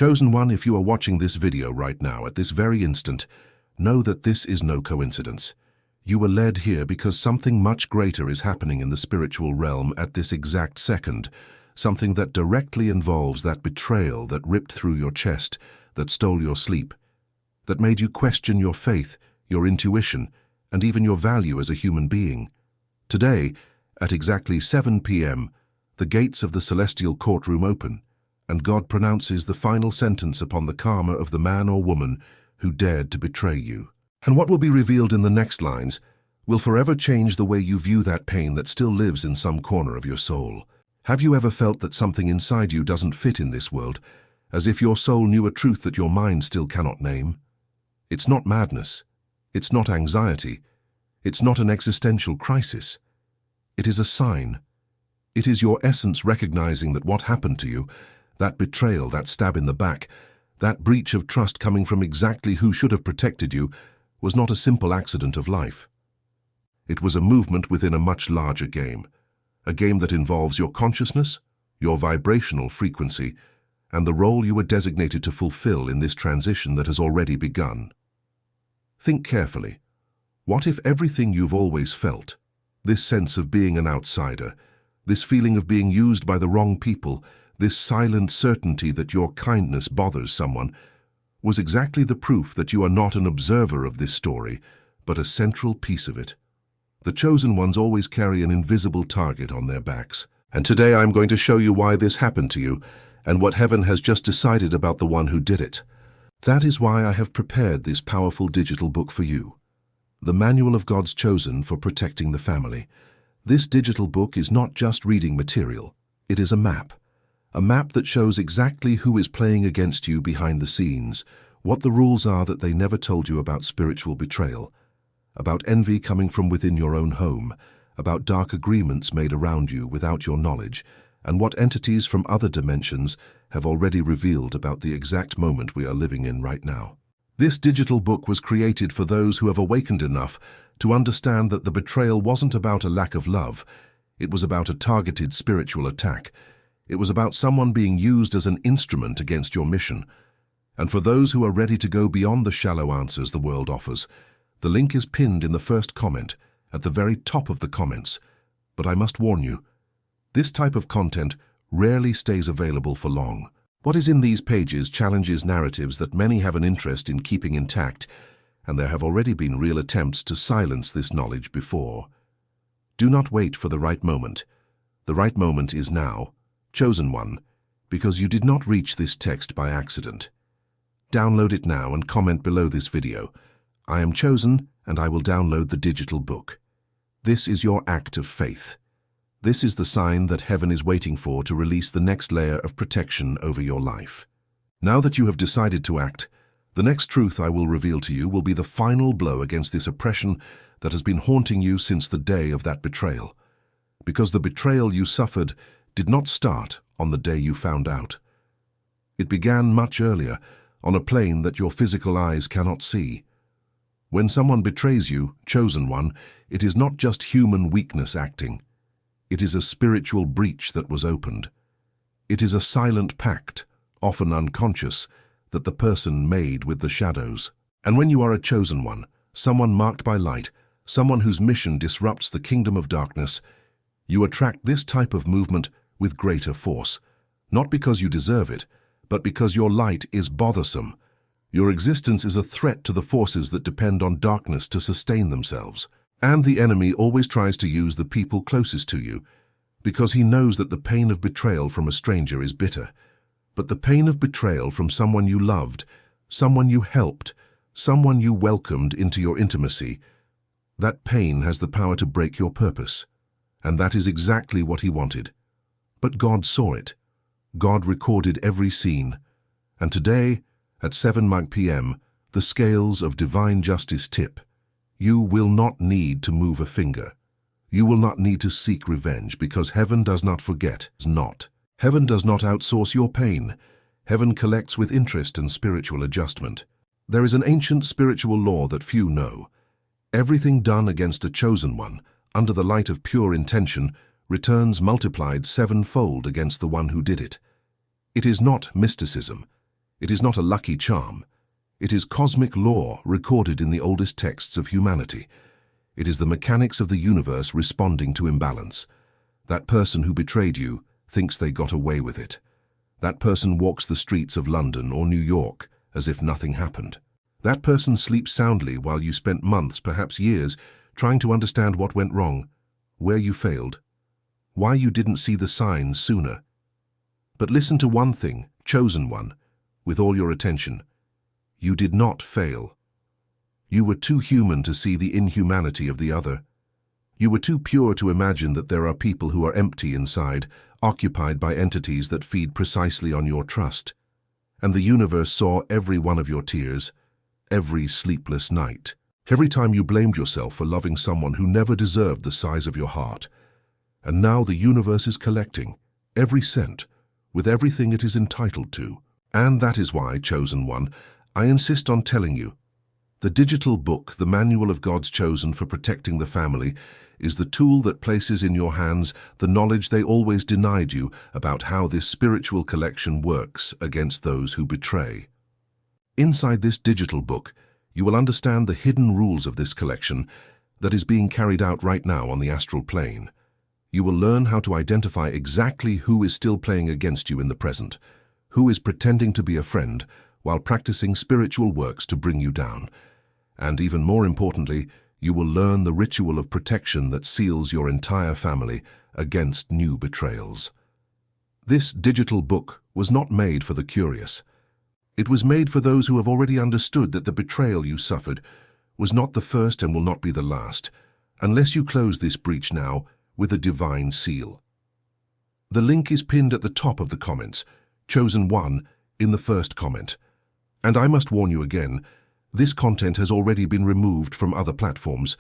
Chosen one, if you are watching this video right now at this very instant, know that this is no coincidence. You were led here because something much greater is happening in the spiritual realm at this exact second, something that directly involves that betrayal that ripped through your chest, that stole your sleep, that made you question your faith, your intuition, and even your value as a human being. Today, at exactly 7 p.m., the gates of the celestial courtroom open, and God pronounces the final sentence upon the karma of the man or woman who dared to betray you. And what will be revealed in the next lines will forever change the way you view that pain that still lives in some corner of your soul. Have you ever felt that something inside you doesn't fit in this world, as if your soul knew a truth that your mind still cannot name? It's not madness. It's not anxiety. It's not an existential crisis. It is a sign. It is your essence recognizing that what happened to you, that betrayal, that stab in the back, that breach of trust coming from exactly who should have protected you, was not a simple accident of life. It was a movement within a much larger game, a game that involves your consciousness, your vibrational frequency, and the role you were designated to fulfill in this transition that has already begun. Think carefully. What if everything you've always felt, this sense of being an outsider, this feeling of being used by the wrong people, this silent certainty that your kindness bothers someone, was exactly the proof that you are not an observer of this story, but a central piece of it? The chosen ones always carry an invisible target on their backs. And today I'm going to show you why this happened to you and what heaven has just decided about the one who did it. That is why I have prepared this powerful digital book for you. The Manual of God's Chosen for Protecting the Family. This digital book is not just reading material. It is a map that shows exactly who is playing against you behind the scenes, what the rules are that they never told you about spiritual betrayal, about envy coming from within your own home, about dark agreements made around you without your knowledge, and what entities from other dimensions have already revealed about the exact moment we are living in right now. This digital book was created for those who have awakened enough to understand that the betrayal wasn't about a lack of love. It was about a targeted spiritual attack. It was about someone being used as an instrument against your mission. And for those who are ready to go beyond the shallow answers the world offers, the link is pinned in the first comment, at the very top of the comments. But I must warn you, this type of content rarely stays available for long. What is in these pages challenges narratives that many have an interest in keeping intact, and there have already been real attempts to silence this knowledge before. Do not wait for the right moment. The right moment is now, chosen one, because you did not reach this text by accident. Download it now and comment below this video. I am chosen and I will download the digital book. This is your act of faith. This is the sign that heaven is waiting for to release the next layer of protection over your life. Now that you have decided to act, the next truth I will reveal to you will be the final blow against this oppression that has been haunting you since the day of that betrayal. Because the betrayal you suffered did not start on the day you found out. It began much earlier, on a plane that your physical eyes cannot see. When someone betrays you, chosen one, it is not just human weakness acting. It is a spiritual breach that was opened. It is a silent pact, often unconscious, that the person made with the shadows. And when you are a chosen one, someone marked by light, someone whose mission disrupts the kingdom of darkness, you attract this type of movement with greater force, not because you deserve it, but because your light is bothersome. Your existence is a threat to the forces that depend on darkness to sustain themselves. And the enemy always tries to use the people closest to you, because he knows that the pain of betrayal from a stranger is bitter. But the pain of betrayal from someone you loved, someone you helped, someone you welcomed into your intimacy, that pain has the power to break your purpose. And that is exactly what he wanted. But God saw it. God recorded every scene. And today, at 7 p.m., the scales of divine justice tip. You will not need to move a finger. You will not need to seek revenge, because heaven does not forget. Heaven does not outsource your pain. Heaven collects with interest and spiritual adjustment. There is an ancient spiritual law that few know. Everything done against a chosen one, under the light of pure intention, returns multiplied sevenfold against the one who did it. It is not mysticism. It is not a lucky charm. It is cosmic law recorded in the oldest texts of humanity. It is the mechanics of the universe responding to imbalance. That person who betrayed you thinks they got away with it. That person walks the streets of London or New York as if nothing happened. That person sleeps soundly while you spent months, perhaps years, trying to understand what went wrong, where you failed, why you didn't see the signs sooner. But listen to one thing, chosen one, with all your attention. You did not fail. You were too human to see the inhumanity of the other. You were too pure to imagine that there are people who are empty inside, occupied by entities that feed precisely on your trust. And the universe saw every one of your tears, every sleepless night, every time you blamed yourself for loving someone who never deserved the size of your heart. And now the universe is collecting every cent with everything it is entitled to. And that is why, chosen one, I insist on telling you, the digital book, the manual of God's chosen for protecting the family, is the tool that places in your hands the knowledge they always denied you about how this spiritual collection works against those who betray. Inside this digital book, you will understand the hidden rules of this collection that is being carried out right now on the astral plane. You will learn how to identify exactly who is still playing against you in the present, who is pretending to be a friend while practicing spiritual works to bring you down. And even more importantly, you will learn the ritual of protection that seals your entire family against new betrayals. This digital book was not made for the curious. It was made for those who have already understood that the betrayal you suffered was not the first and will not be the last, unless you close this breach now with a divine seal. The link is pinned at the top of the comments, chosen one in the first comment. And I must warn you again, this content has already been removed from other platforms.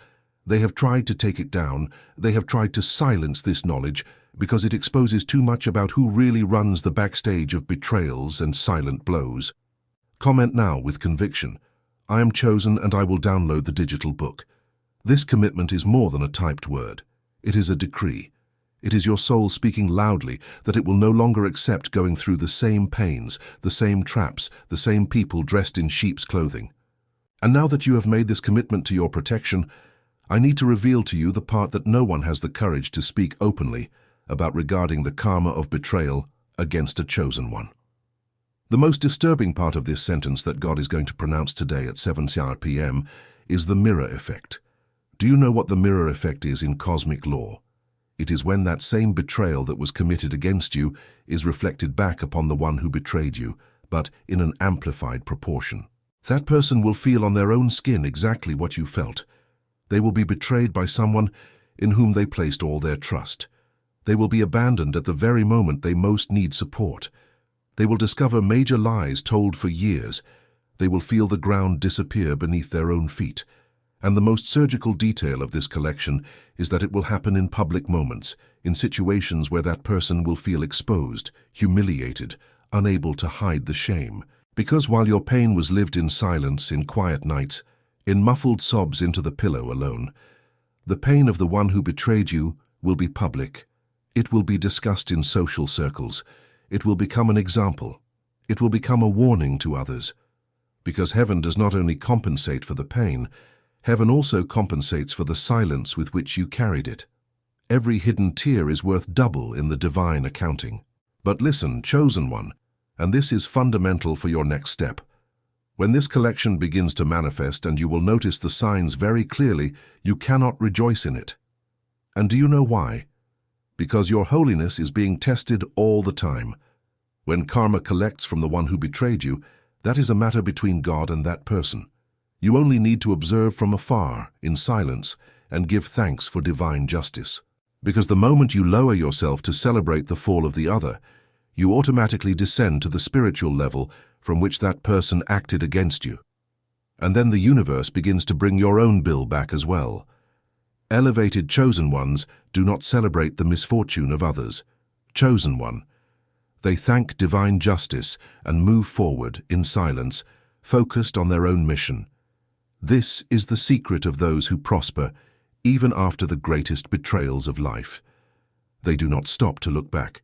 They have tried to take it down. They have tried to silence this knowledge because it exposes too much about who really runs the backstage of betrayals and silent blows. Comment now with conviction. I am chosen and I will download the digital book. This commitment is more than a typed word. It is a decree. It is your soul speaking loudly that it will no longer accept going through the same pains, the same traps, the same people dressed in sheep's clothing. And now that you have made this commitment to your protection, I need to reveal to you the part that no one has the courage to speak openly about regarding the karma of betrayal against a chosen one. The most disturbing part of this sentence that God is going to pronounce today at 7 p.m. is the mirror effect. Do you know what the mirror effect is in cosmic law? It is when that same betrayal that was committed against you is reflected back upon the one who betrayed you, but in an amplified proportion. That person will feel on their own skin exactly what you felt. They will be betrayed by someone in whom they placed all their trust. They will be abandoned at the very moment they most need support. They will discover major lies told for years. They will feel the ground disappear beneath their own feet. And the most surgical detail of this collection is that it will happen in public moments, in situations where that person will feel exposed, humiliated, unable to hide the shame. Because while your pain was lived in silence, in quiet nights, in muffled sobs into the pillow alone, the pain of the one who betrayed you will be public. It will be discussed in social circles. It will become an example. It will become a warning to others. Because heaven does not only compensate for the pain, heaven also compensates for the silence with which you carried it. Every hidden tear is worth double in the divine accounting. But listen, chosen one, and this is fundamental for your next step. When this collection begins to manifest and you will notice the signs very clearly, you cannot rejoice in it. And do you know why? Because your holiness is being tested all the time. When karma collects from the one who betrayed you, that is a matter between God and that person. You only need to observe from afar, in silence, and give thanks for divine justice. Because the moment you lower yourself to celebrate the fall of the other, you automatically descend to the spiritual level from which that person acted against you. And then the universe begins to bring your own bill back as well. Elevated chosen ones do not celebrate the misfortune of others. Chosen one. They thank divine justice and move forward in silence, focused on their own mission. This is the secret of those who prosper, even after the greatest betrayals of life. They do not stop to look back.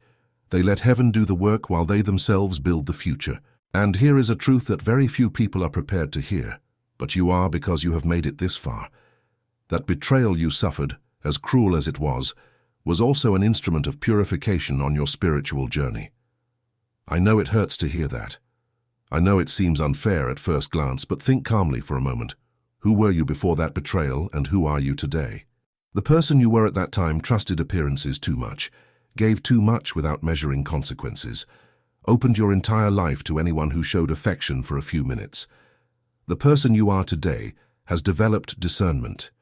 They let heaven do the work while they themselves build the future. And here is a truth that very few people are prepared to hear, but you are because you have made it this far. That betrayal you suffered, as cruel as it was also an instrument of purification on your spiritual journey. I know it hurts to hear that. I know it seems unfair at first glance, but think calmly for a moment. Who were you before that betrayal, and who are you today? The person you were at that time trusted appearances too much, gave too much without measuring consequences, opened your entire life to anyone who showed affection for a few minutes. The person you are today has developed discernment.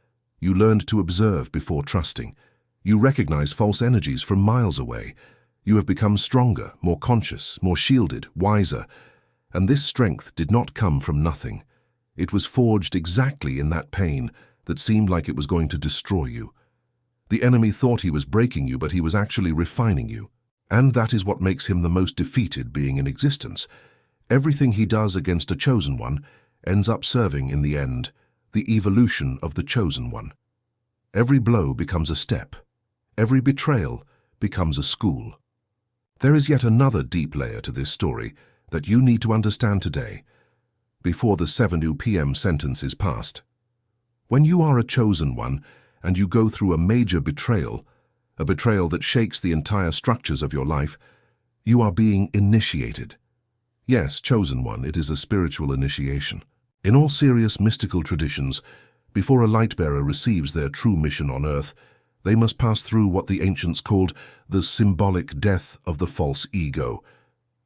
You learned to observe before trusting. You recognize false energies from miles away. You have become stronger, more conscious, more shielded, wiser. And this strength did not come from nothing. It was forged exactly in that pain that seemed like it was going to destroy you. The enemy thought he was breaking you, but he was actually refining you. And that is what makes him the most defeated being in existence. Everything he does against a chosen one ends up serving, in the end, the evolution of the chosen one. Every blow becomes a step. Every betrayal becomes a school. There is yet another deep layer to this story that you need to understand today, before the 7 p.m. sentence is passed. When you are a chosen one and you go through a major betrayal, a betrayal that shakes the entire structures of your life, you are being initiated. Yes, chosen one, it is a spiritual initiation. In all serious mystical traditions, before a light-bearer receives their true mission on earth, they must pass through what the ancients called the symbolic death of the false ego.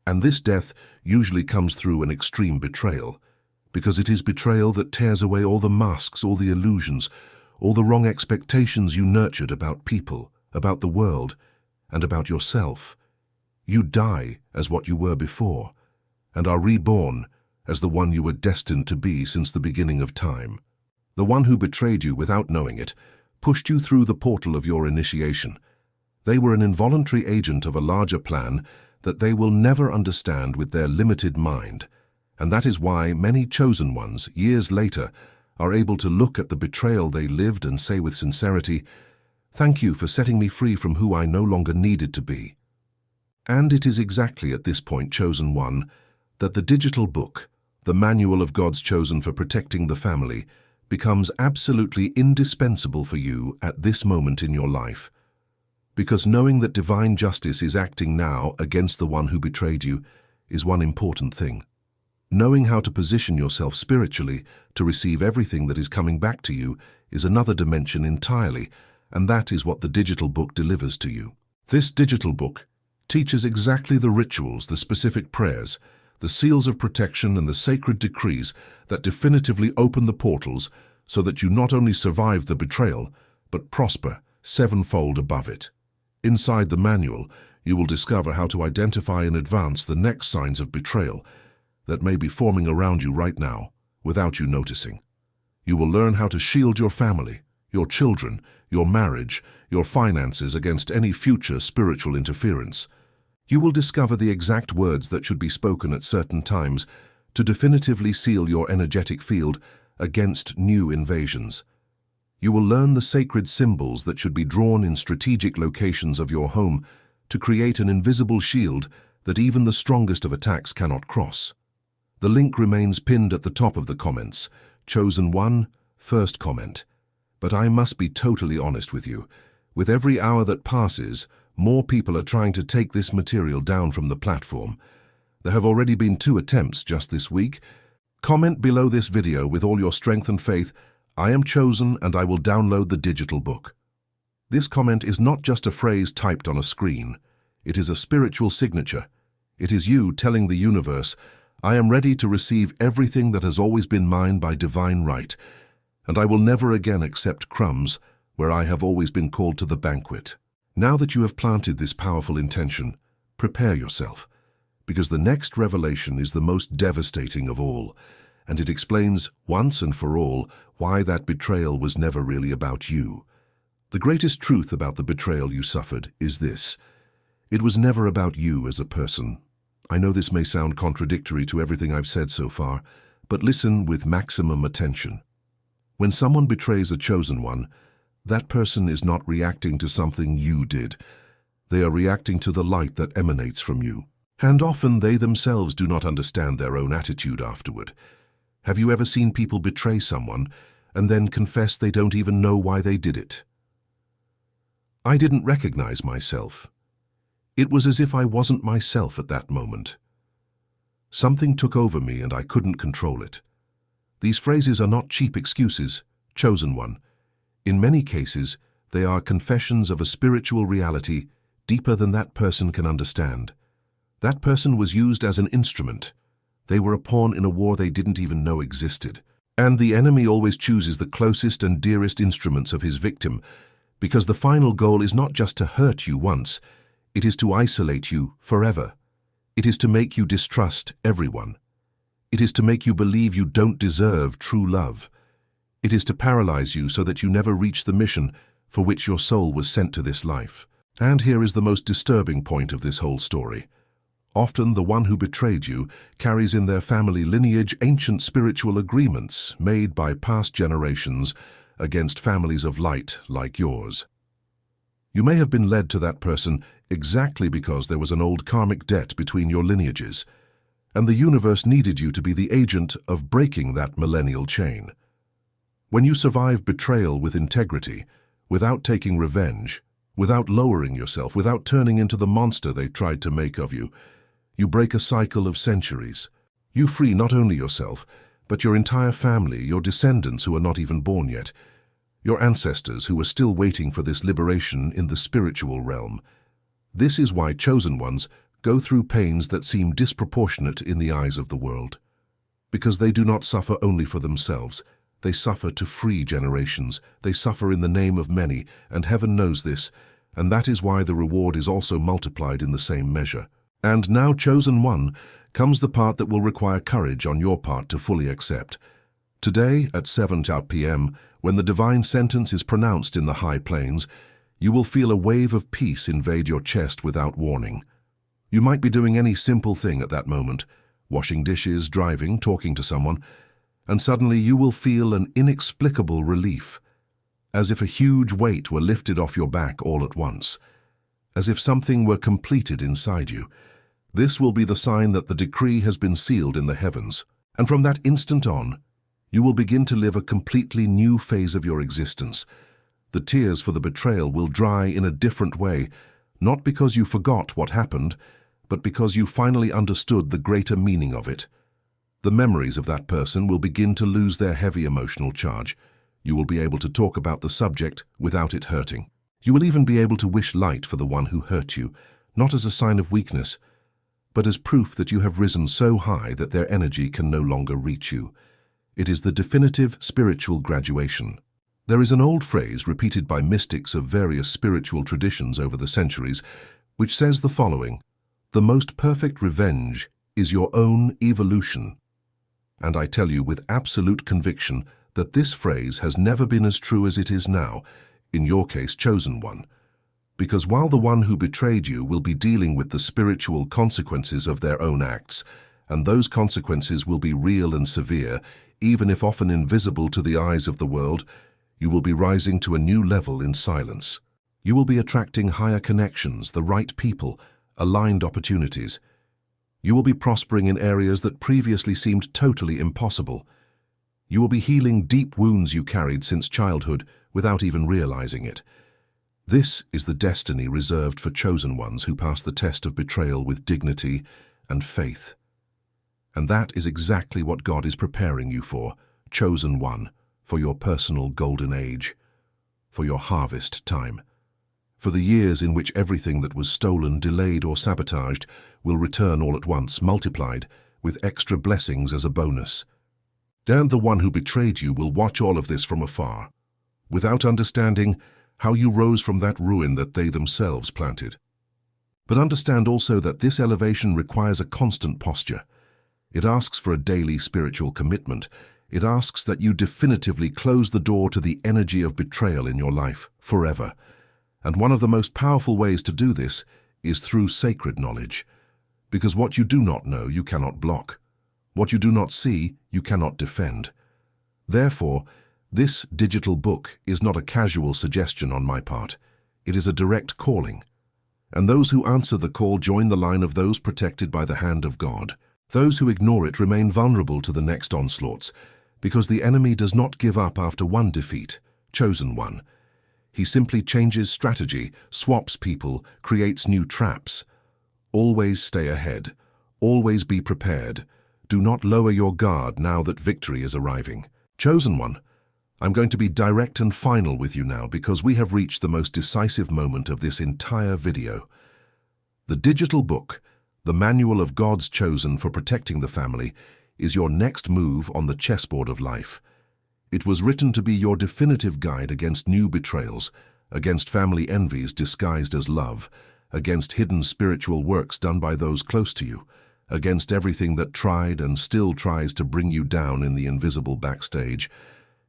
And this death usually comes through an extreme betrayal, because it is betrayal that tears away all the masks, all the illusions, all the wrong expectations you nurtured about people, about the world, and about yourself. You die as what you were before, and are reborn as the one you were destined to be since the beginning of time. The one who betrayed you without knowing it pushed you through the portal of your initiation. They were an involuntary agent of a larger plan that they will never understand with their limited mind, and that is why many chosen ones, years later, are able to look at the betrayal they lived and say with sincerity, "Thank you for setting me free from who I no longer needed to be." And it is exactly at this point, chosen one, that the digital book, the manual of God's chosen for protecting the family, becomes absolutely indispensable for you at this moment in your life. Because knowing that divine justice is acting now against the one who betrayed you is one important thing. Knowing how to position yourself spiritually to receive everything that is coming back to you is another dimension entirely, and that is what the digital book delivers to you. This digital book teaches exactly the rituals, the specific prayers, the seals of protection and the sacred decrees that definitively open the portals so that you not only survive the betrayal, but prosper sevenfold above it. Inside the manual, you will discover how to identify in advance the next signs of betrayal that may be forming around you right now, without you noticing. You will learn how to shield your family, your children, your marriage, your finances against any future spiritual interference. You will discover the exact words that should be spoken at certain times to definitively seal your energetic field against new invasions. You will learn the sacred symbols that should be drawn in strategic locations of your home to create an invisible shield that even the strongest of attacks cannot cross. The link remains pinned at the top of the comments. Chosen one, first comment. But I must be totally honest with you. With every hour that passes, more people are trying to take this material down from the platform. There have already been 2 attempts just this week. Comment below this video with all your strength and faith, "I am chosen and I will download the digital book." This comment is not just a phrase typed on a screen. It is a spiritual signature. It is you telling the universe, "I am ready to receive everything that has always been mine by divine right, and I will never again accept crumbs where I have always been called to the banquet." Now that you have planted this powerful intention, prepare yourself, because the next revelation is the most devastating of all, and it explains once and for all why that betrayal was never really about you. The greatest truth about the betrayal you suffered is this: it was never about you as a person. I know this may sound contradictory to everything I've said so far, but listen with maximum attention. When someone betrays a chosen one, that person is not reacting to something you did. They are reacting to the light that emanates from you. And often they themselves do not understand their own attitude afterward. Have you ever seen people betray someone and then confess they don't even know why they did it? I didn't recognize myself. It was as if I wasn't myself at that moment. Something took over me and I couldn't control it. These phrases are not cheap excuses, chosen one. In many cases, they are confessions of a spiritual reality deeper than that person can understand. That person was used as an instrument. They were a pawn in a war they didn't even know existed. And the enemy always chooses the closest and dearest instruments of his victim, because the final goal is not just to hurt you once, it is to isolate you forever. It is to make you distrust everyone. It is to make you believe you don't deserve true love. It is to paralyze you so that you never reach the mission for which your soul was sent to this life. And here is the most disturbing point of this whole story. Often the one who betrayed you carries in their family lineage ancient spiritual agreements made by past generations against families of light like yours. You may have been led to that person exactly because there was an old karmic debt between your lineages, and the universe needed you to be the agent of breaking that millennial chain. When you survive betrayal with integrity, without taking revenge, without lowering yourself, without turning into the monster they tried to make of you, you break a cycle of centuries. You free not only yourself, but your entire family, your descendants who are not even born yet, your ancestors who are still waiting for this liberation in the spiritual realm. This is why chosen ones go through pains that seem disproportionate in the eyes of the world. Because they do not suffer only for themselves. They suffer to free generations. They suffer in the name of many, and heaven knows this, and that is why the reward is also multiplied in the same measure. And now, chosen one, comes the part that will require courage on your part to fully accept. Today, at 7 p.m., when the divine sentence is pronounced in the high plains, you will feel a wave of peace invade your chest without warning. You might be doing any simple thing at that moment, washing dishes, driving, talking to someone, and suddenly you will feel an inexplicable relief, as if a huge weight were lifted off your back all at once, as if something were completed inside you. This will be the sign that the decree has been sealed in the heavens, and from that instant on, you will begin to live a completely new phase of your existence. The tears for the betrayal will dry in a different way, not because you forgot what happened, but because you finally understood the greater meaning of it. The memories of that person will begin to lose their heavy emotional charge. You will be able to talk about the subject without it hurting. You will even be able to wish light for the one who hurt you, not as a sign of weakness, but as proof that you have risen so high that their energy can no longer reach you. It is the definitive spiritual graduation. There is an old phrase repeated by mystics of various spiritual traditions over the centuries, which says the following: "The most perfect revenge is your own evolution." And I tell you with absolute conviction that this phrase has never been as true as it is now, in your case, chosen one. Because while the one who betrayed you will be dealing with the spiritual consequences of their own acts, and those consequences will be real and severe, even if often invisible to the eyes of the world, you will be rising to a new level in silence. You will be attracting higher connections, the right people, aligned opportunities. You will be prospering in areas that previously seemed totally impossible. You will be healing deep wounds you carried since childhood without even realizing it. This is the destiny reserved for chosen ones who pass the test of betrayal with dignity and faith. And that is exactly what God is preparing you for, chosen one, for your personal golden age, for your harvest time, for the years in which everything that was stolen, delayed, or sabotaged will return all at once, multiplied, with extra blessings as a bonus. And the one who betrayed you will watch all of this from afar, without understanding how you rose from that ruin that they themselves planted. But understand also that this elevation requires a constant posture. It asks for a daily spiritual commitment. It asks that you definitively close the door to the energy of betrayal in your life forever. And one of the most powerful ways to do this is through sacred knowledge. Because what you do not know, you cannot block. What you do not see, you cannot defend. Therefore, this digital book is not a casual suggestion on my part. It is a direct calling. And those who answer the call join the line of those protected by the hand of God. Those who ignore it remain vulnerable to the next onslaughts, because the enemy does not give up after one defeat, chosen one. He simply changes strategy, swaps people, creates new traps. Always stay ahead. Always be prepared. Do not lower your guard now that victory is arriving. Chosen one, I'm going to be direct and final with you now because we have reached the most decisive moment of this entire video. The digital book, the manual of God's chosen for protecting the family, is your next move on the chessboard of life. It was written to be your definitive guide against new betrayals, against family envies disguised as love, against hidden spiritual works done by those close to you, against everything that tried and still tries to bring you down in the invisible backstage.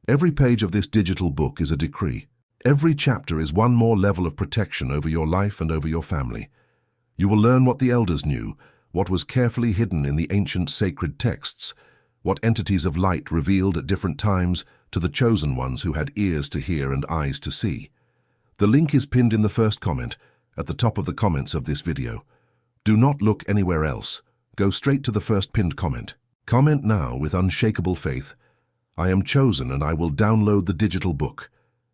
Every page of this digital book is a decree. Every chapter is one more level of protection over your life and over your family. You will learn what the elders knew, what was carefully hidden in the ancient sacred texts, what entities of light revealed at different times to the chosen ones who had ears to hear and eyes to see. The link is pinned in the first comment, at the top of the comments of this video. Do not look anywhere else. Go straight to the first pinned comment. Comment now with unshakable faith. I am chosen and I will download the digital book.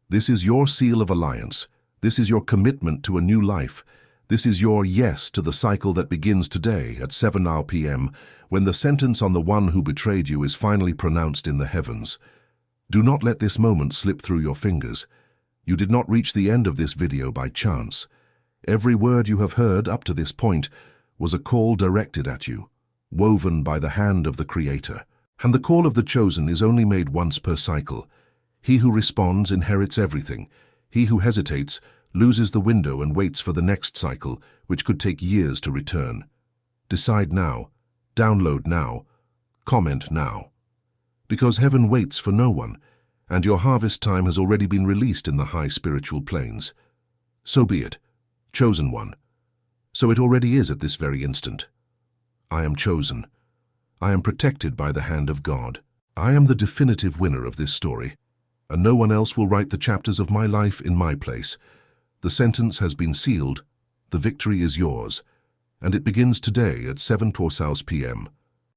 This is your seal of alliance. This is your commitment to a new life. This is your yes to the cycle that begins today at 7 p.m. when the sentence on the one who betrayed you is finally pronounced in the heavens. Do not let this moment slip through your fingers. You did not reach the end of this video by chance. Every word you have heard up to this point was a call directed at you, woven by the hand of the Creator. And the call of the chosen is only made once per cycle. He who responds inherits everything. He who hesitates loses the window and waits for the next cycle, which could take years to return. Decide now. Download now. Comment now. Because heaven waits for no one, and your harvest time has already been released in the high spiritual planes. So be it. Chosen one. So it already is at this very instant. I am chosen. I am protected by the hand of God. I am the definitive winner of this story, and no one else will write the chapters of my life in my place. The sentence has been sealed, the victory is yours, and it begins today at 7 p.m.